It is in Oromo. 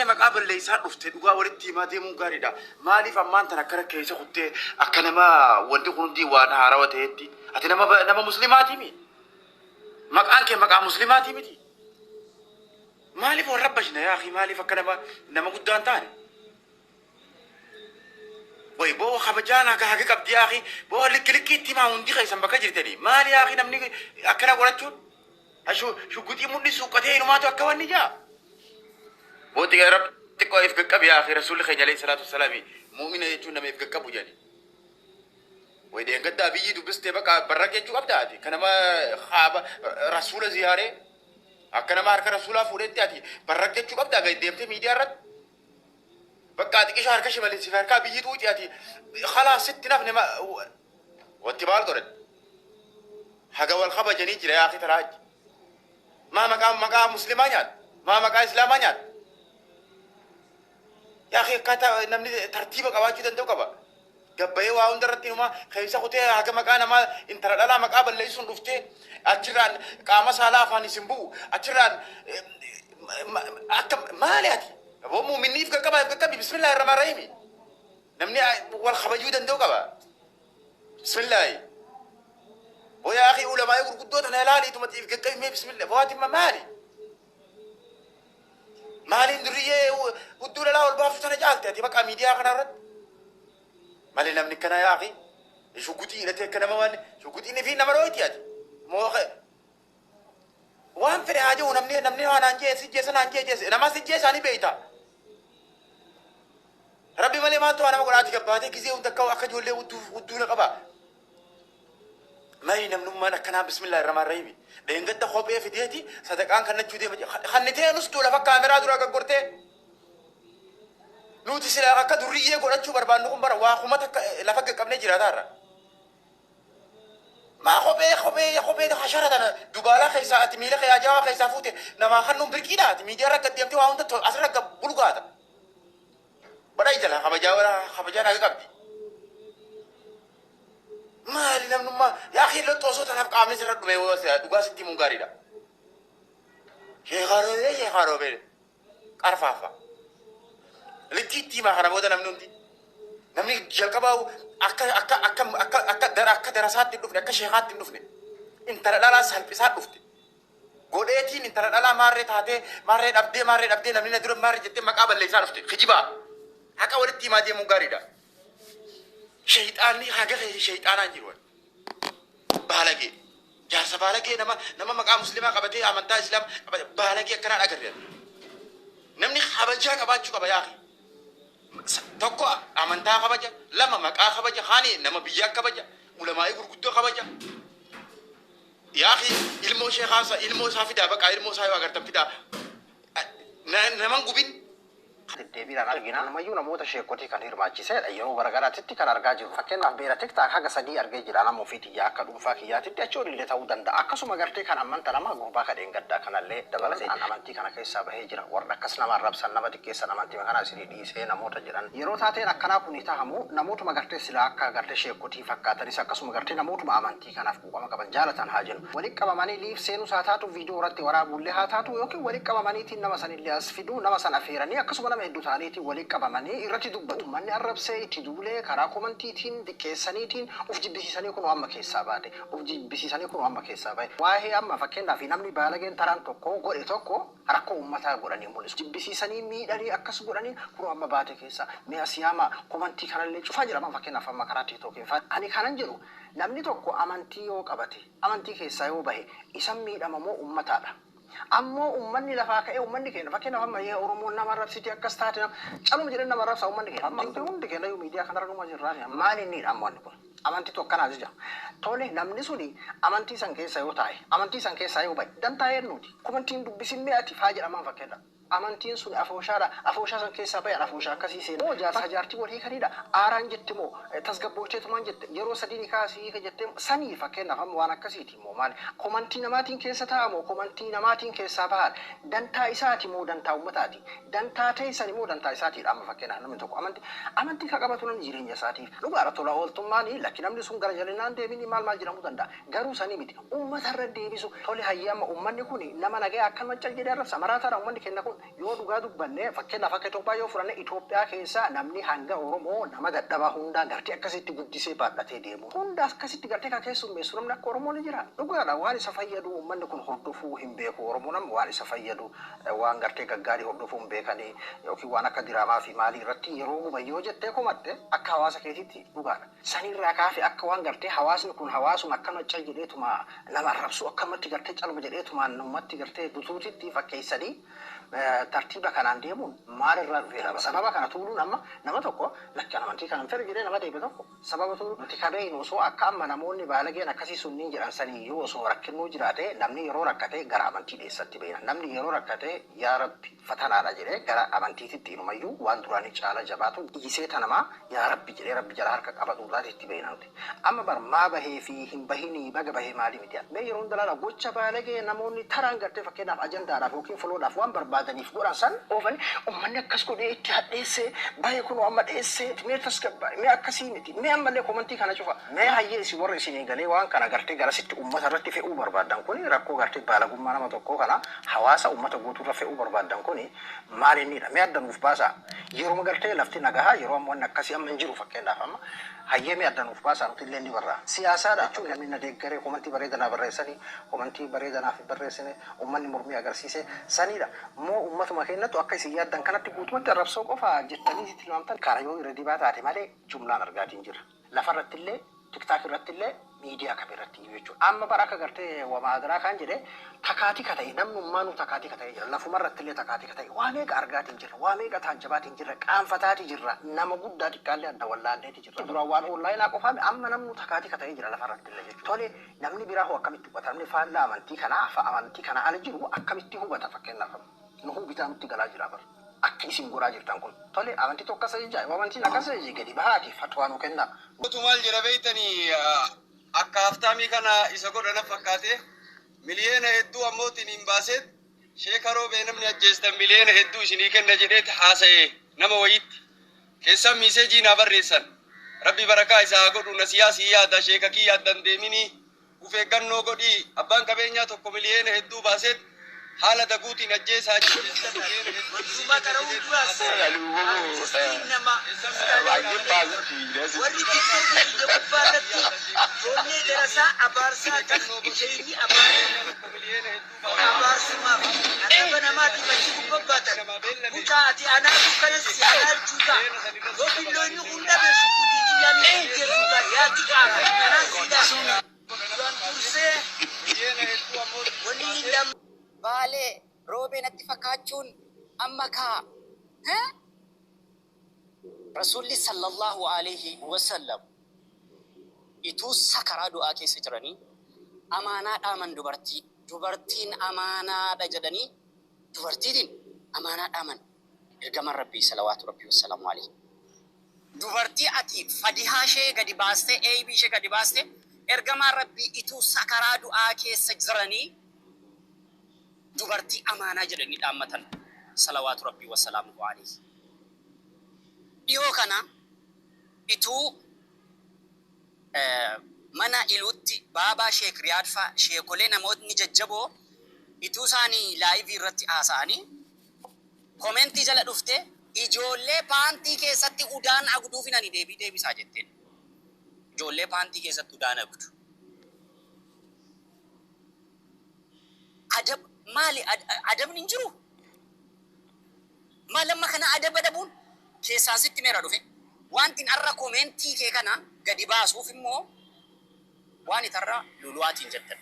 مقابل ليس رفت دوغا ورتي ما دي مغاريدا مالي فمان تنكر كيس خدت اكنما ولدي قندي وانا هاروتيتي اتنما نما مسلماتي مي مقان كي مقام مسلماتي متي مالي فوربشنا يا اخي مالي فكنما نما قدان تاني وي بو خبجانا كهاجي قبدي يا اخي بو لكلكي تي ما وندي خيسن بكجرتني مالي يا اخي نمني اكنا ورچون شو قدي مني سوقته ما تو اكواني جا بوتي يا رب تكو يفكك يا اخي رسول الله عليه الصلاه والسلام مؤمن يجون ما يفكك بوجاني ويدي قد ابي دبست بقى برك جو ابداتي كنما خاب رسول زياره اكنا ما هرك رسول فورتي برك جو ابدا قدمت ميديا رد بقى ديك شهر كشمل سفر كا بيجي توجي خلاص ست نفن ما واتبال قرد حاجه والخبا جني جرا يا اخي تراج ما مقام مسلمانيات ما مقام اسلامانيات يا اخي كاتا نمني ترتيبك اواجو دندو كبا غباي واون درتي ما خيسا خوتي حاجه مقانا ما انتر لا مقابل ليسون دفتي اجران قام سالا فاني سمبو اجران مالاتي أبو مؤمنين في كبا بسم الله الرحمن الرحيم نمني والخبجود دندو كبا بسم الله ويا أخي علماء يقول قدوت أنا لالي ثم تيجي كبا بسم الله فواتي ما مالي ندريه ودول لا والباف سنة جالتة تبقى كميديا خنا رد مالي نمني كنا يا أخي شو قدي نتى كنا موان شو قدي نفي نمرويتي هذي مو وان في حاجة ونمني وانا سجّس أنا جيس أنا ما سجّس أنا بيتا ربي مالي ما تو أنا ما قرأت كباتي كذي وندكوا أخذوا له ودو لقبا ما ينمنو ما نكنا بسم الله الرحمن الرحيم لين قد تخوبي في ديتي صدقان كنا جودي خنتين نستول فكاميرا درا كقرتة نوتي سلا كدورية قرأت شو بربان نقوم برا واخومة لفك كم نجرا دارا ما خوبي ده حشرة أنا دوبارة خيسا أتميله خيا جوا خيسا فوتة نما خنوم بركينا أتميدي أرك قديم توا عند تول أسرع كبلوغاتا بدأ يجلا خبجانا كابدي ما لنا من ما يا أخي لو توصلت أنا بقامي سرد بيوسي دوغا ستي مونغاريدا شيء خارو بير كارفافا لكيتي ما خرابودا نمنوندي نمني جلكباو أكا دراسات تدفن أكا شيخات تدفن إن ترى لا سالبسات دفن قولتين إن ترى لا مارة أبدي نمني ندرب مارة جت مقابل ليس دفن خجيبا هكا ولدتي ما دي مغاريدا شيطاني حاجة غير شيطان أنجرون بالغي جالس بالغي نما مقام مسلمة قبتي أمانتا إسلام بالغي كنا أقرر نمني خبجة قباتشو قبا يا أخي تكو أمانتا خبجة لما مقام خبجة خاني نما بيجاك خبجة علماء يقول قدو خبجة يا أخي علمو شيخاسا علمو سافدا بقى علمو سايوا أقرتم فدا نمان قبين deebiidhaan argina namayyuu namoota sheekotii kan hirmaachisee yeroo garagaraatitti kan argaa jiru fakkeenyaaf beera tiktaak haga sadii argee jira nama ofiitii akka dhuunfaa kiyyaatitti achi olillee ta'uu danda'a akkasuma gartee kan ammanta nama gurbaa kadheen gaddaa kanallee dabalatee amantii kana keessaa bahee jira warra akkas nama arrabsan nama xiqqeessan amantii kana isinii dhiisee namoota jedhan yeroo taateen akkanaa kun ta'amu namootuma gartee silaa akka gartee sheekotii fakkaatanis akkasuma gartee namootuma amantii kanaaf quuqama qaban jaalatan haa jennu walitti qabamanii liif seenus haa taatu viidiyoo irratti waraabullee haa taatu yookiin walitti qabamaniitiin nama sanillee as fiduu nama sana affeeranii akkasuma nama hedduu ta'aniitiin walitti qabamanii irratti dubbatu manni arrabsee itti duulee karaa komantiitiin diqqeessaniitiin uf jibbisiisanii kun amma keessaa baate uf jibbisiisanii kun amma keessaa baate waa'ee amma fakkeenyaaf namni baalageen taraan tokko godhe tokko rakkoo uummataa godhanii mul'isu jibbisiisanii miidhanii akkas godhanii kun amma baate keessaa mi'a siyaama komantii kanallee cufaa jira fakkeenyaaf amma karaa tiktookiin fa'a ani kanan jedhu namni tokko amantii yoo qabate amantii keessaa yoo bahe isan miidhama moo uummataadha ammoo ummanni lafaa ka'ee ummanni keenya fakkeenyaaf amma yoo Oromoon nama rabsiti akkas taate caluma jedhan nama rabsa ummanni keenya amma hundi keenya yoo miidiyaa kanarra dhuma jirraan maali inni ammoonni kun amantii tokko kana ajaja tole namni suni amantii san keessa yoo taa'e amantii san keessa yoo bahe dantaa'ee nuti komantiin dubbisin mi'ati faa jedhaman fakkeenyaaf amantiin sun afooshaa san keessa bahe afooshaa akkasii seen moo jaarsa jaartii walii kanidha aaraan jette moo tasgabboocheetumaan jette yeroo sadii kaasii jette sanii fakkeenyaaf amma waan akkasiiti moo maali komantii namaatiin keessa ta'a moo komantii namaatiin keessaa bahan dantaa isaati moo dantaa uummataati dantaa teessani moo dantaa isaati amma fakkeenyaaf namni tokko amantii ka qabatu namni jireenya isaatiif dhugaara tola ooltummaanii lakki namni sun gara jalinaan deebini maal jedhamuu danda'a garuu sanii miti uummatarra deebisu tole hayyama uummanni kun nama nagaya akkan maccal jedhee arrabsa maraataadha uummanni kenna kun yoo dhugaa dubbanne fakkeenyaaf akka Itoophiyaa yoo furanne Itoophiyaa keessa namni hanga Oromoo nama dadhabaa hundaa gartee akkasitti guddisee baadhatee deemu. Hunda akkasitti gartee kan keessummeessu namni akka Oromoo ni jira. Dhugaadha waan isa fayyadu uummanni kun hordofuu hin beeku. Oromoo namni waan isa fayyadu waan gartee gaggaarii hordofuu hin beekanii yookiin waan akka diraamaa fi maalii irratti yeroo gubayyoo jettee komatte akka hawaasa keetiitti dhugaadha. Sanirraa kaafee akka waan gartee hawaasni kun hawaasuma akkama cal jedheetuma nama arrabsu akkamatti gartee calma jedheetuma ummatti gartee butuutitti fakkeessanii tartiiba kanaan deemuun maalirraa dhufeera. Sababa kana tuuluun amma nama tokko lakkaan amantii kanan fedha jedhee nama deebe tokko sababa tuulu nuti kabeeynu osoo akka amma namoonni baalageen akkasii sunniin jedhan sanii yoo osoo rakkinnuu jiraate namni yeroo rakkate gara amantii dheessatti beena. Namni yeroo rakkate yaa rabbi fatanaadha jedhee gara amantiititti inumayyuu waan duraanii caala jabaatu dhiisee tanamaa yaa rabbi jedhee rabbi jala harka qabatuudhaati itti beena nuti. Amma bar maa bahee fi hin bahinii baga bahee maalii miti. Mee yeroo dalaala gocha baalagee namoonni taraan gartee fakkeenyaaf ajandaadhaaf yookiin filoodhaaf waan barbaadaniif godhan san oofani uummanni akkas godhee itti hadheessee baay'ee kun amma dheessee mee tasgabbaa'e mee akkasii miti mee ammallee komantii kana cufa mee hayyee isin warra isin galee waan kana gartee garasitti uummata irratti fe'uu barbaadan kun rakkoo gartee baalagummaa nama tokkoo kana hawaasa uummata guutuurra fe'uu barbaadan kun maal innidha mee adda nuuf baasa yeroo gartee lafti nagahaa yeroo ammoo akkasii amma hin jiru fakkeenyaaf amma hayyee mee adda nuuf baasa nuti illee ni barra siyaasaadha jechuun namni na deeggaree komantii bareedanaa barreessanii komantii bareedanaaf barreessine uummanni mormii agarsiise sanidha moo uummatuma keenyattu akka isin yaaddan kanatti guutumatti arrabsoo qofa jettanii tilmaamtan kana yoo irra dibaa taate malee jumlaan argaatiin jira lafarratti illee tiktaak irratti illee miidiyaa kamirratti jechuudha amma bara akka gartee wamaadiraa kan jedhe takaatii ka ta'e namnummaanuu takaatii ka ta'e jira lafumarratti illee takaatii ka ta'e waa meeqa argaatiin jira waa meeqa taajjabaatiin jira qaanfataatii jirra nama guddaa xiqqaallee adda wallaalleetii jirra dura waan onlaayinaa qofaame amma namnu takaatii ka ta'e jira lafarratti illee jechuudha tole namni biraa hoo akkamitti hubata namni faallaa amantii kana ala jiru akkamitti hubata fakkeenyaaf nu hubitaa nutti galaa jira bara akka isin goraa jirtan kun tole amantii tokko akkasa jijaa amantiin akkasa jijii gadi bahaati fatwaa nu kenna. Maal jira beeytanii akka haftaamii kana isa godhana fakkaate miliyoona hedduu ammootiin hin baaseet sheeka roobee namni ajjeestan miliyoona hedduu isinii kenna jedheeti haasa'e nama wayitti keessan miiseejii naa barreessan rabbi barakaa isaa godhu na siyaasii yaada sheeka kii yaaddan deeminii ufeeggannoo godhii abbaan qabeenyaa tokko miliyoona hedduu baaseet haala daguutiin ajjeesaa Baale roobeen atti fakkachuun amma kaa Rasuulli sallallahu alayhi wasallam ituu sakaraa du'aa keessa jiranii amaanaa dhaaman dubartiin amaanaadha jedhanii dubartiin amaanaa dhaaman ergaman rabbii salawaatu rabbii wassalamu alayhi dubartii ati fadihaa ishee gadi baaste eebii ishee gadi baaste ergaman rabbii ituu sakaraa du'aa keessa jiranii dubartii amaanaa jedhanii dhaammatan salawaatu rabbii wasalaamu alayhi dhiyoo kana ituu mana iluutti baabaa sheek riyaadfaa sheekolee namootni jajjaboo ituu isaanii laayivii irratti haasa'anii komentii jala dhufte ijoollee paantii keessatti udaan agduu finanii deebisaa jetteen ijoollee paantii keessatti udaan agdu maali adabni hin jiru maal amma kana adaba dhabuun keessaan sitti meera dhufe wanti arra komentii kee kana gadi baasuuf immoo waan itarra luluwaatiin jettan